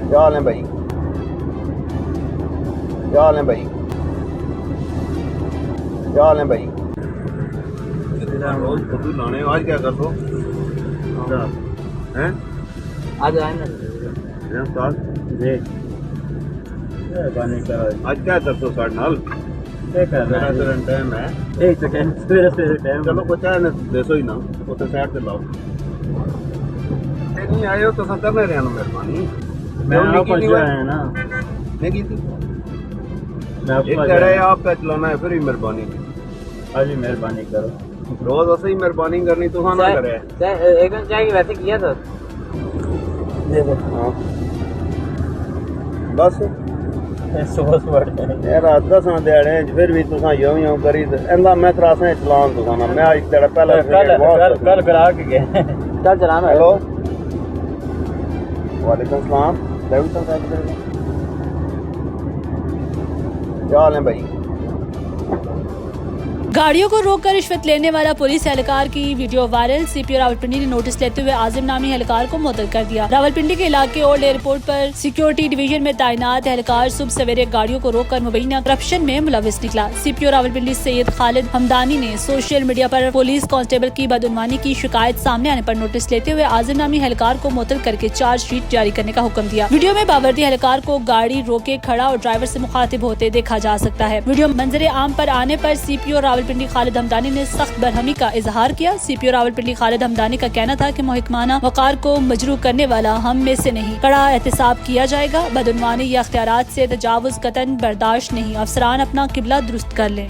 क्या हाल है भाई? क्या हाल है भाई? क्या हाल है भाई? रोज फोटो लाने आज क्या कर दो हैं? आज आए ना जी पानी का आज क्या कर दो साढ़े नाल मेरा तो टाइम है। एक सेकंड सवेरे टाइम चलो कुछ है ना दसो ही ना उसे साइड से लाओ। नहीं आए हो तो सब करने रहना मेहरबानी। मैं आपको जो है ना नहीं की थी मैं एक आपको कड़े आपका चलाना है फिर भी मेहरबानी आज मेहरबानी करो रोज ऐसे ही मेहरबानी करनी तो ना करे। एक दिन चाय की वैसे किया था हाँ बस सुबह सुबह यार 10 दिहाड़े फिर भी तुसा यूं यूं करी इंदा मैं त्रासे चलान तुसा ना मैं आज तेरा पहला कल करा के गए कल चलाना हेलो वालेकुम सलाम क्या हाल है भाई? गाड़ियों को रोककर रिश्वत लेने वाला पुलिस एहलकार की वीडियो वायरल। सीपीओ रावलपिंडी ने नोटिस लेते हुए आजिम नामी एहलकार को मुअत्तल कर दिया। रावलपिंडी के इलाके ओल्ड एयरपोर्ट पर सिक्योरिटी डिवीजन में तैनात एहलकार सुबह सवेरे गाड़ियों को रोककर मुबैना करप्शन में मुलविस निकला। सीपीओ रावलपिंडी सैयद खालिद हमदानी ने सोशल मीडिया पर पुलिस कांस्टेबल की बदउनवानी की शिकायत सामने आने पर नोटिस लेते हुए आजिम नामी एहलकार को मुअत्तल करके चार्जशीट जारी करने का हुक्म दिया। वीडियो में बावर्दी एहलकार को गाड़ी रोके खड़ा और ड्राइवर से मुखातिब होते देखा जा सकता है। वीडियो मंजरे आम पर आने पर सीपीओ रावलपिंडी खालिद हमदानी ने सख्त बरहमी का इजहार किया। सीपीओ रावलपिंडी खालिद हमदानी का कहना था कि मुहकमाना वकार को मजरूह करने वाला हम में से नहीं, कड़ा एहतसाब किया जाएगा। बदउनवानी या अख्तियारात से तजावुज कतन बर्दाश्त नहीं। अफसरान अपना किबला दुरुस्त कर लें।